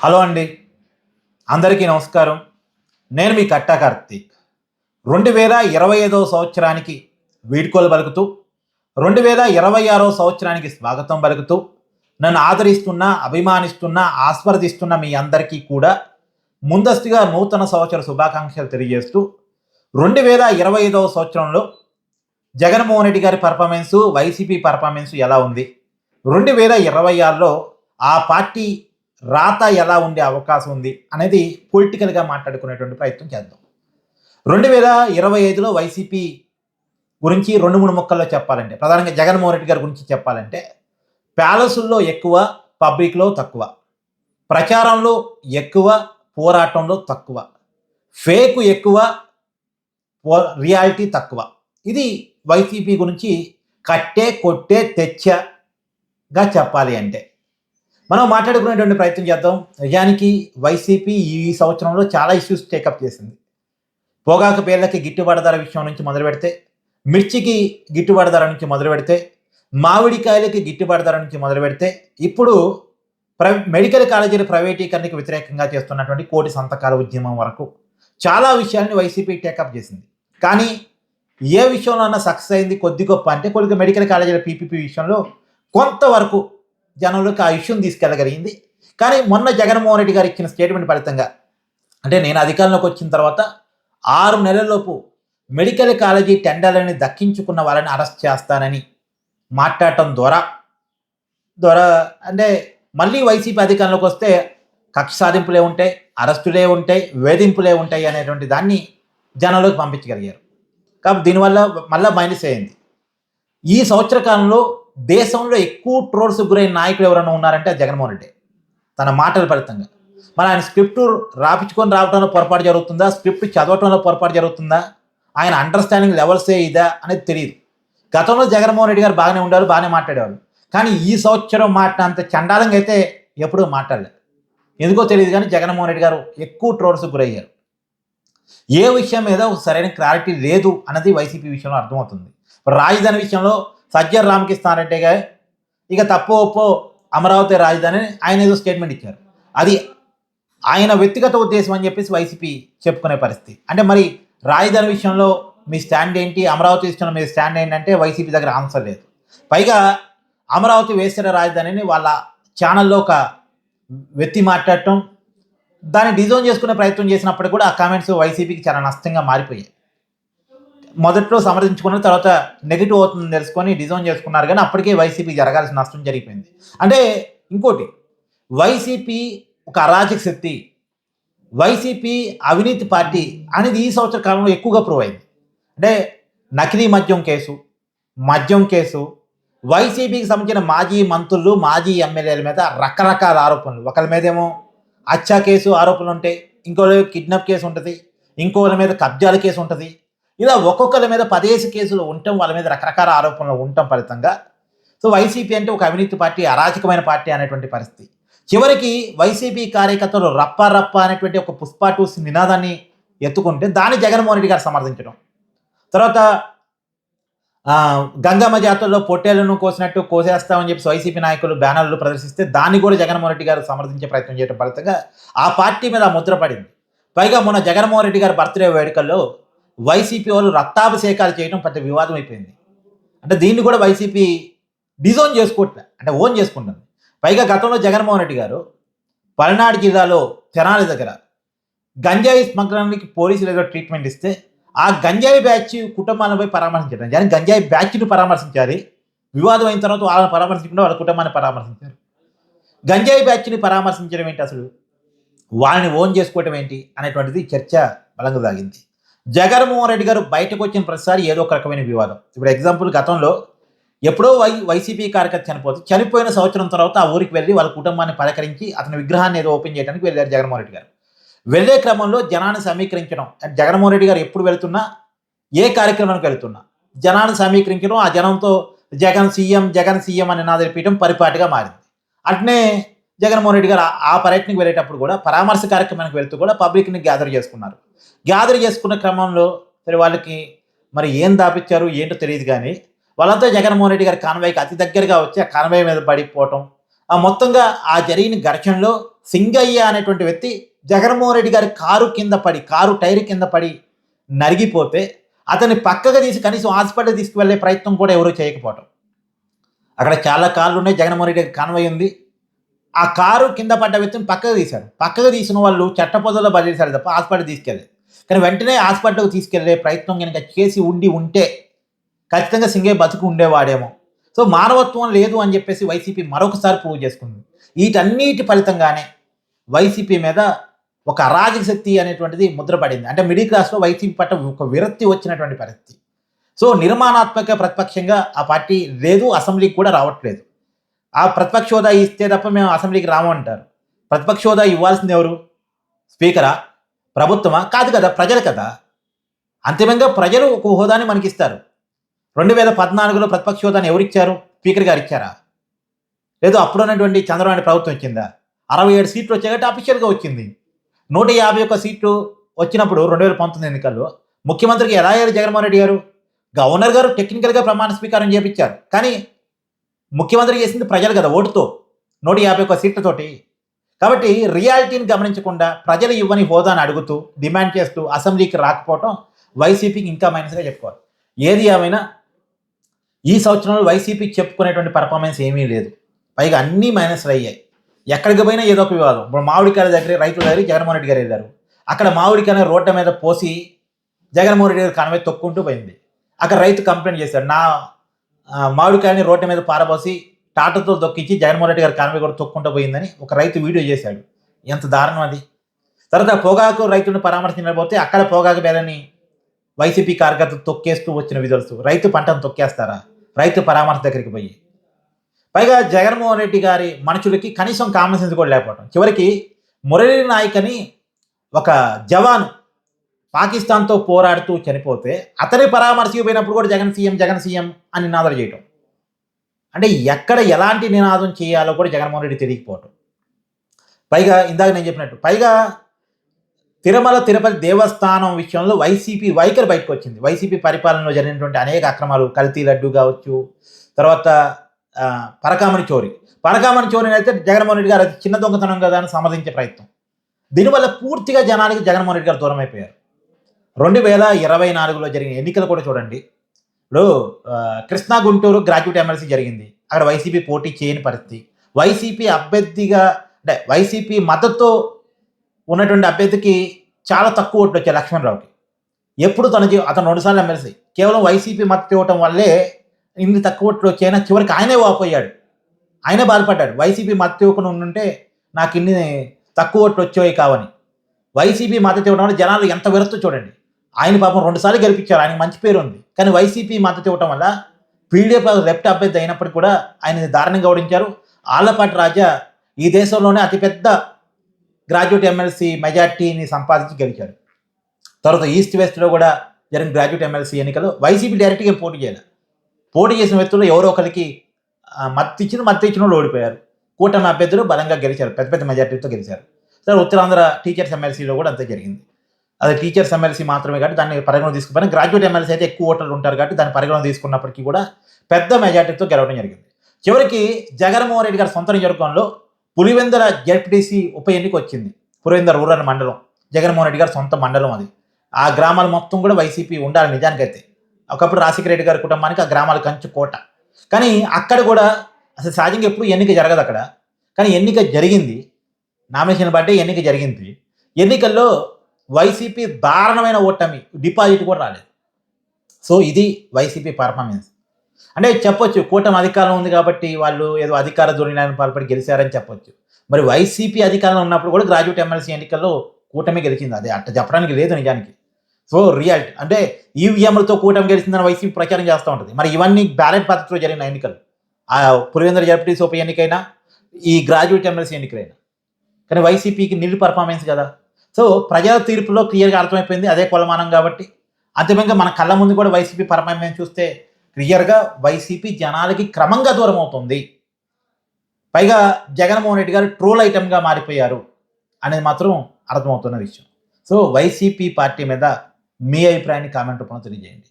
Hello అండి, అందరికీ నమస్కారం. నేను మీ కట్టా కార్తీక్. 2025వ సంవత్సరానికి వీడ్కోలు పలుకుతూ, 2026వ సంవత్సరానికి స్వాగతం పలుకుతూ, నన్ను ఆదరిస్తున్న, అభిమానిస్తున్న, ఆస్వాదిస్తున్న మీ అందరికీ కూడా ముందస్తుగా నూతన సంవత్సర శుభాకాంక్షలు తెలియజేస్తూ, 2025వ సంవత్సరంలో జగన్మోహన్ రెడ్డి గారి పర్ఫార్మెన్సు, వైసీపీ పర్ఫార్మెన్సు ఎలా ఉంది, 2026లో ఆ పార్టీ రాత ఎలా ఉండే అవకాశం ఉంది అనేది పొలిటికల్గా మాట్లాడుకునేటువంటి ప్రయత్నం చేద్దాం. 2025లో వైసీపీ గురించి 2-3 ముక్కల్లో చెప్పాలంటే, ప్రధానంగా జగన్మోహన్ రెడ్డి గారి గురించి చెప్పాలంటే, ప్యాలెసుల్లో ఎక్కువ, పబ్లిక్లో తక్కువ, ప్రచారంలో ఎక్కువ, పోరాటంలో తక్కువ, ఫేక్ ఎక్కువ, రియాలిటీ తక్కువ. ఇది వైసీపీ గురించి కట్టే కొట్టే తెచ్చగా చెప్పాలి అంటే మనం మాట్లాడుకునేటువంటి ప్రయత్నం చేద్దాం. నిజానికి వైసీపీ ఈ సంవత్సరంలో చాలా ఇష్యూస్ టేకప్ చేసింది. పొగాకు పేర్లకి గిట్టుబాటు ధర విషయం నుంచి మొదలు పెడితే, మిర్చికి గిట్టుబాటు ధర నుంచి మొదలు పెడితే, మామిడికాయలకి గిట్టుబాటు ధర నుంచి మొదలు పెడితే, ఇప్పుడు మెడికల్ కాలేజీల ప్రైవేటీకరణకు వ్యతిరేకంగా చేస్తున్నటువంటి కోటి సంతకాల ఉద్యమం వరకు చాలా విషయాల్ని వైసీపీ టేకప్ చేసింది. కానీ ఏ విషయంలో సక్సెస్ అయింది కొద్ది గొప్ప అంటే, కొద్దిగా మెడికల్ కాలేజీల పీపీపీ విషయంలో కొంతవరకు జనంలోకి ఆ ఇష్యూని తీసుకెళ్ళగలిగింది. కానీ మొన్న జగన్మోహన్ రెడ్డి గారు ఇచ్చిన స్టేట్మెంట్ ఫలితంగా, అంటే నేను అధికారంలోకి వచ్చిన తర్వాత 6 నెలల్లోపు మెడికల్ కాలేజీ టెండర్లని దక్కించుకున్న వాళ్ళని అరెస్ట్ చేస్తానని మాట్లాడటం ద్వారా అంటే మళ్ళీ వైసీపీ అధికారంలోకి వస్తే కక్ష సాధింపులే ఉంటాయి, అరెస్టులే ఉంటాయి, వేధింపులే ఉంటాయి అనేటువంటి దాన్ని జనంలోకి పంపించగలిగారు. కాబట్టి దీనివల్ల మళ్ళీ మైనస్ అయింది. ఈ సంవత్సర కాలంలో దేశంలో ఎక్కువ ట్రోల్స్ గురైన నాయకులు ఎవరైనా ఉన్నారంటే జగన్మోహన్ రెడ్డి. తన మాటల ఫలితంగా మరి ఆయన స్క్రిప్ట్ రాపించుకొని రావడంలో పొరపాటు జరుగుతుందా, స్క్రిప్ట్ చదవటంలో పొరపాటు జరుగుతుందా, ఆయన అండర్స్టాండింగ్ లెవెల్సే ఇదా అనేది తెలియదు. గతంలో జగన్మోహన్ రెడ్డి గారు బాగానే ఉండేవారు, బాగానే మాట్లాడేవారు. కానీ ఈ సంవత్సరం అంత చండాలంగా అయితే ఎప్పుడూ మాట్లాడలేదు. ఎందుకో తెలియదు, కానీ జగన్మోహన్ రెడ్డి గారు ఎక్కువ ట్రోల్స్ గురయ్యారు. ఏ విషయం మీద ఒక సరైన క్లారిటీ లేదు అన్నది వైసీపీ విషయంలో అర్థమవుతుంది. రాజధాని విషయంలో సజ్జర్ రామకృష్ణారెడ్డి గారు ఇక తప్పో ఒప్పో అమరావతి రాజధాని ఆయన ఏదో స్టేట్మెంట్ ఇచ్చారు. అది ఆయన వ్యక్తిగత ఉద్దేశం అని చెప్పేసి వైసీపీ చెప్పుకునే పరిస్థితి. అంటే మరి రాజధాని విషయంలో మీ స్టాండ్ ఏంటి, అమరావతి విషయంలో మీ స్టాండ్ ఏంటంటే వైసీపీ దగ్గర ఆన్సర్ లేదు. పైగా అమరావతి వేసిన రాజధానిని వాళ్ళ ఛానల్లో ఒక వ్యక్తి మాట్లాడటం, దాన్ని డిజైన్ చేసుకునే ప్రయత్నం చేసినప్పటికీ కూడా ఆ కామెంట్స్ వైసీపీకి చాలా నష్టంగా మారిపోయాయి. మొదట్లో సమర్థించుకున్న తర్వాత నెగిటివ్ అవుతుందని తెలుసుకొని డిజైన్ చేసుకున్నారు, కానీ అప్పటికే వైసీపీ జరగాల్సిన నష్టం జరిగిపోయింది. అంటే ఇంకోటి, వైసీపీ ఒక అరాజక శక్తి, వైసీపీ అవినీతి పార్టీ అనేది ఈ సంవత్సర కాలంలో ఎక్కువగా ప్రూవ్ అయింది. అంటే నకిలీ మద్యం కేసు, వైసీపీకి సంబంధించిన మాజీ మంత్రులు, మాజీ ఎమ్మెల్యేల మీద రకరకాల ఆరోపణలు. ఒకరి మీదేమో హత్య కేసు ఆరోపణలు ఉంటాయి, ఇంకోళ్ళ కిడ్నాప్ కేసు ఉంటుంది, ఇంకోళ్ళ మీద కబ్జాల కేసు ఉంటుంది. ఇలా ఒక్కొక్కరి మీద 10 కేసులు ఉండటం, వాళ్ళ మీద రకరకాల ఆరోపణలు ఉండటం ఫలితంగా వైసీపీ అంటే ఒక అవినీతి పార్టీ, అరాచకమైన పార్టీ అనేటువంటి పరిస్థితి. చివరికి వైసీపీ కార్యకర్తలు రప్ప అనేటువంటి ఒక పుష్ప 2 నినాదాన్ని ఎత్తుకుంటే దాన్ని జగన్మోహన్ రెడ్డి గారు సమర్థించడం, తర్వాత గంగమ్మ జాతరలో పొట్టేళ్లను కోసినట్టు కోసేస్తామని చెప్పి వైసీపీ నాయకులు బ్యానర్లు ప్రదర్శిస్తే దాన్ని కూడా జగన్మోహన్ రెడ్డి గారు సమర్థించే ప్రయత్నం చేయడం ఫలితంగా ఆ పార్టీ మీద ముద్ర పడింది. పైగా మొన్న జగన్మోహన్ రెడ్డి గారి బర్త్డే వేడుకల్లో వైసీపీ వాళ్ళు రక్తాభిషేకాలు చేయడం పెద్ద వివాదం అయిపోయింది. అంటే దీన్ని కూడా వైసీపీ డిజైన్ చేసుకోవట్లే, అంటే ఓన్ చేసుకుంటుంది. పైగా గతంలో జగన్మోహన్ రెడ్డి గారు పల్నాడు జిల్లాలో తెనాలి దగ్గర గంజాయి స్మగ్లర్కి పోలీసులు ఏదో ట్రీట్మెంట్ ఇస్తే ఆ గంజాయి బ్యాచ్ కుటుంబాలను పోయి పరామర్శించడం, కానీ గంజాయి బ్యాచ్ను పరామర్శించాలి, వివాదం అయిన తర్వాత వాళ్ళని పరామర్శించకుండా వాళ్ళ కుటుంబాన్ని పరామర్శించారు. గంజాయి బ్యాచ్ని పరామర్శించడం ఏంటి, అసలు వాళ్ళని ఓన్ చేసుకోవటం ఏంటి అనేటువంటిది చర్చ బలంగా సాగింది. జగన్మోహన్ రెడ్డి గారు బయటకు వచ్చిన ప్రతిసారి ఏదో ఒక రకమైన వివాదం. ఇప్పుడు ఎగ్జాంపుల్, గతంలో ఎప్పుడో వైసీపీ కార్యకర్త చనిపోయిన సంవత్సరం తర్వాత ఆ ఊరికి వెళ్ళి వాళ్ళ కుటుంబాన్ని పలకరించి అతని విగ్రహాన్ని ఏదో ఓపెన్ చేయడానికి వెళ్ళారు జగన్మోహన్ రెడ్డి గారు. వెళ్ళే క్రమంలో జనాన్ని సమీకరించడం, జగన్మోహన్ రెడ్డి గారు ఎప్పుడు వెళుతున్నా, ఏ కార్యక్రమానికి వెళుతున్నా జనాన్ని సమీకరించడం, ఆ జనంతో జగన్ సీఎం అని నినాదం పరిపాటిగా మారింది. అట్నే జగన్మోహన్ రెడ్డి గారు ఆ పర్యటనకు వెళ్ళేటప్పుడు కూడా, పరామర్శ కార్యక్రమానికి వెళ్తూ కూడా పబ్లిక్ని గ్యాదర్ చేసుకున్న క్రమంలో సరే వాళ్ళకి మరి ఏం దాపిచ్చారు ఏంటో తెలియదు, కానీ వాళ్ళంతా జగన్మోహన్ రెడ్డి గారి కాన్వాయ్కి అతి దగ్గరగా వచ్చి ఆ కాన్వాయ్ మీద పడిపోవటం, ఆ మొత్తంగా ఆ జరిగిన ఘర్షణలో సింగయ్య అనేటువంటి వ్యక్తి జగన్మోహన్ రెడ్డి గారి కారు టైర్ కింద పడి నరిగిపోతే అతన్ని పక్కగా తీసి కనీసం హాస్పిటల్ తీసుకువెళ్ళే ప్రయత్నం కూడా ఎవరూ చేయకపోవటం. అక్కడ చాలా కార్లు ఉన్నాయి, జగన్మోహన్ రెడ్డి గారి కాన్వాయ్ ఉంది. ఆ కారు కింద పడ్డ వ్యక్తిని పక్కకు తీశాడు. పక్కకు తీసిన వాళ్ళు చట్టపొదలో బదిలేశారు తప్ప హాస్పిటల్ తీసుకెళ్ళలేదు. కానీ వెంటనే హాస్పిటల్కి తీసుకెళ్లే ప్రయత్నం కనుక చేసి ఉంటే ఖచ్చితంగా సింగయ్య బతుకు ఉండేవాడేమో. సో మానవత్వం లేదు అని చెప్పేసి వైసీపీ మరొకసారి ప్రూవ్ చేసుకుంది. వీటన్నిటి ఫలితంగానే వైసీపీ మీద ఒక అరాజక శక్తి అనేటువంటిది ముద్రపడింది. అంటే మిడిల్ క్లాస్లో వైసీపీ పట్ల ఒక విరక్తి వచ్చినటువంటి పరిస్థితి. సో నిర్మాణాత్మక ప్రతిపక్షంగా ఆ పార్టీ లేదు, అసెంబ్లీకి కూడా రావట్లేదు. ఆ ప్రతిపక్ష హోదా ఇస్తే తప్ప మేము అసెంబ్లీకి రామంటారు. ప్రతిపక్ష హోదా ఇవ్వాల్సింది ఎవరు? స్పీకరా? ప్రభుత్వమా? కాదు కదా, ప్రజలు కదా. అంతిమంగా ప్రజలు ఒక హోదాని మనకిస్తారు. 2014లో ప్రతిపక్ష హోదాని ఎవరిచ్చారు? స్పీకర్ గారు ఇచ్చారా? లేదు అప్పుడున్నటువంటి చంద్రబాబు నాయుడు ప్రభుత్వం ఇచ్చిందా? 67 సీట్లు వచ్చాయి కాబట్టి అఫీషియల్గా వచ్చింది. 151 సీట్లు వచ్చినప్పుడు 2019 ఎన్నికల్లో ముఖ్యమంత్రికి ఎలా అయ్యారు జగన్మోహన్ రెడ్డి గారు? గవర్నర్ గారు టెక్నికల్గా ప్రమాణ స్వీకారం చేపించారు. కానీ ముఖ్యమంత్రి చేసింది ప్రజలు కదా, ఓటుతో 151 సీట్లతోటి. కాబట్టి రియాలిటీని గమనించకుండా ప్రజలు ఇవ్వని హోదాను అడుగుతూ డిమాండ్ చేస్తూ అసెంబ్లీకి రాకపోవడం వైసీపీకి ఇంకా మైనస్గా చెప్పుకోవాలి. ఏది ఏమైనా ఈ సంవత్సరంలో వైసీపీ చెప్పుకునేటువంటి పర్ఫార్మెన్స్ ఏమీ లేదు. పైగా అన్నీ మైనస్లు అయ్యాయి. ఎక్కడికి పోయినా ఏదో ఒక వివాదం. ఇప్పుడు మామిడికాయల దగ్గర రైతుల దగ్గర జగన్మోహన్ రెడ్డి గారు వెళ్ళారు. అక్కడ మామిడికాయని రోడ్ల మీద పోసి జగన్మోహన్ రెడ్డి గారు కనవే తొక్కుంటూ పోయింది. అక్కడ రైతు కంప్లైంట్ చేశాడు, నా మామిడికాయని రోడ్ల మీద పారబోసి టాటతో తొక్కించి జగన్మోహన్ రెడ్డి గారు కనవే కూడా తొక్కుంటూ పోయిందని ఒక రైతు వీడియో చేశాడు. ఎంత దారుణం అది. తర్వాత పొగాకు రైతులను పరామర్శించబోతే అక్కడ పొగాకు బేలని వైసీపీ కార్యకర్తలు తొక్కేస్తూ వచ్చిన విధులుస్తూ రైతు పంటను తొక్కేస్తారా రైతు పరామర్శ దగ్గరికి పోయి? పైగా జగన్మోహన్ రెడ్డి గారి మనుషులకి కనీసం కామన్ సెన్స్ కూడా లేకపోవడం. చివరికి మురళీ నాయక్ అని ఒక జవాన్ పాకిస్తాన్తో పోరాడుతూ చనిపోతే అతని పరామర్శకు పోయినప్పుడు కూడా జగన్ సీఎం అని నినాదాలు చేయటం. అంటే ఎక్కడ ఎలాంటి నినాదం చేయాలో కూడా జగన్మోహన్ రెడ్డి తెలియకపోవటం. పైగా ఇందాక నేను చెప్పినట్టు తిరుమల తిరుపతి దేవస్థానం విషయంలో వైసీపీ వైఖరి బయటకు వచ్చింది. వైసీపీ పరిపాలనలో జరిగినటువంటి అనేక అక్రమాలు, కల్తీ లడ్డు కావచ్చు, తర్వాత పరకామణి చోరీని అయితే జగన్మోహన్ రెడ్డి గారు అది చిన్న దొంగతనం కదా అని సమర్థించే ప్రయత్నం. దీనివల్ల పూర్తిగా జనానికి జగన్మోహన్ రెడ్డి గారు దూరం అయిపోయారు. 2024లో జరిగిన ఎన్నికలు కూడా చూడండి. ఇప్పుడు కృష్ణా గుంటూరు గ్రాడ్యుయేట్ ఎమ్మెల్సీ జరిగింది. అక్కడ వైసీపీ పోటీ చేయని పరిస్థితి. వైసీపీ అభ్యర్థిగా అంటే వైసీపీ మద్దతుతో ఉన్నటువంటి అభ్యర్థికి చాలా తక్కువ ఓట్లు వచ్చాయి లక్ష్మణరావుకి. ఎప్పుడు అతను 2 సార్లు ఎమ్మెల్సీ, కేవలం వైసీపీ మద్దతు ఇవ్వటం వల్లే ఇన్ని తక్కువ ఓట్లు వచ్చాయినా చివరికి ఆయనే వాపోయాడు, ఆయనే బాధపడ్డాడు. వైసీపీ మద్దతు ఇవ్వకుండా ఉండుంటే నాకు ఇన్ని తక్కువ ఓట్లు వచ్చాయి కావని. వైసీపీ మద్దతు ఇవ్వడం వల్ల జనాలు ఎంత విరక్తో చూడండి. ఆయన పాపం 2 సార్లు గెలిపించారు, ఆయనకు మంచి పేరు ఉంది. కానీ వైసీపీ మద్దతు ఇవ్వటం వల్ల పీడీఎఫ్ లెఫ్ట్ అభ్యర్థి అయినప్పటికీ కూడా ఆయన దారుణంగా ఓడించారు. ఆళ్లపాటి రాజా ఈ దేశంలోనే అతిపెద్ద గ్రాడ్యుయేట్ ఎమ్మెల్సీ మెజార్టీని సంపాదించి గెలిచాడు. తర్వాత ఈస్ట్ వెస్ట్లో కూడా జరిగిన గ్రాడ్యుయేట్ ఎమ్మెల్సీ ఎన్నికలు వైసీపీ డైరెక్ట్గా పోటీ చేయాలి. పోటీ చేసిన వ్యక్తుల్లో ఎవరో ఒకరికి మద్దతు ఇచ్చిన వాళ్ళు ఓడిపోయారు. కూటమి అభ్యర్థులు బలంగా గెలిచారు, పెద్ద పెద్ద మెజార్టీతో గెలిచారు. సరే ఉత్తరాంధ్ర టీచర్స్ ఎమ్మెల్సీలో కూడా అంతే జరిగింది. అది టీచర్స్ ఎమ్మెల్సీ మాత్రమే కాబట్టి దాన్ని పరిగణన తీసుకుపోయినా గ్రాడ్యుయేట్ ఎమ్మెల్సీ అయితే ఎక్కువ ఓటర్లు ఉంటారు కాబట్టి దాన్ని పరిగణన తీసుకున్నప్పటికీ కూడా పెద్ద మెజార్టీతో గెలవడం జరిగింది. చివరికి జగన్మోహన్ రెడ్డి గారి సొంత నియోజకవర్గంలో పులివెందుల జెడ్పీటీసీ ఉప ఎన్నిక వచ్చింది. పులివెందుల రూరల్ మండలం జగన్మోహన్ రెడ్డి గారి సొంత మండలం అది. ఆ గ్రామాలు మొత్తం కూడా వైసీపీ ఉండాలి నిజానికైతే. ఒకప్పుడు రాజశేఖర రెడ్డి గారి కుటుంబానికి ఆ గ్రామాల కంచు కోట. కానీ అక్కడ కూడా అసలు సహజంగా ఎప్పుడు ఎన్నిక జరగదు అక్కడ. కానీ ఎన్నిక జరిగింది, నామినేషన్ బట్టి ఎన్నిక జరిగింది. ఎన్నికల్లో వైసీపీ దారుణమైన ఓటమి, డిపాజిట్ కూడా రాలేదు. సో ఇది వైసీపీ పర్ఫార్మెన్స్. అంటే చెప్పొచ్చు కూటమి అధికారంలో ఉంది కాబట్టి వాళ్ళు ఏదో అధికార దుర్వినియోగానికి పాల్పడి గెలిచారని చెప్పొచ్చు. మరి వైసీపీ అధికారంలో ఉన్నప్పుడు కూడా గ్రాడ్యుయేట్ ఎమ్మెల్సీ ఎన్నికల్లో కూటమి గెలిచింది. అదే అట్ట చెప్పడానికి లేదు నిజానికి. సో రియాలిటీ అంటే ఈవీఎంలతో కూటమి గెలిచిందని వైసీపీ ప్రచారం చేస్తూ ఉంటుంది. మరి ఇవన్నీ బ్యాలెట్ పద్ధతిలో జరిగిన ఎన్నికలు, ఆ పులివెందుల జడ్పీటీసీ ఉప ఎన్నికైనా ఈ గ్రాడ్యుయేట్ ఎమ్మెల్సీ ఎన్నికలైనా. కానీ వైసీపీకి నిల్ పర్ఫార్మెన్స్ కదా. సో ప్రజల తీర్పులో క్లియర్గా అర్థమైపోయింది అదే కొలమానం కాబట్టి. అంతిమంగా మన కళ్ళ ముందు కూడా వైసీపీ పర్ఫార్మెన్స్ చూస్తే క్లియర్గా వైసీపీ జనాలకి క్రమంగా దూరం అవుతుంది. పైగా జగన్మోహన్ రెడ్డి గారు ట్రోల్ ఐటమ్గా మారిపోయారు అనేది మాత్రం అర్థమవుతున్న విషయం. సో వైసీపీ పార్టీ మీద మీ అభిప్రాయాన్ని కామెంట్ రూపంలో తెలియజేయండి.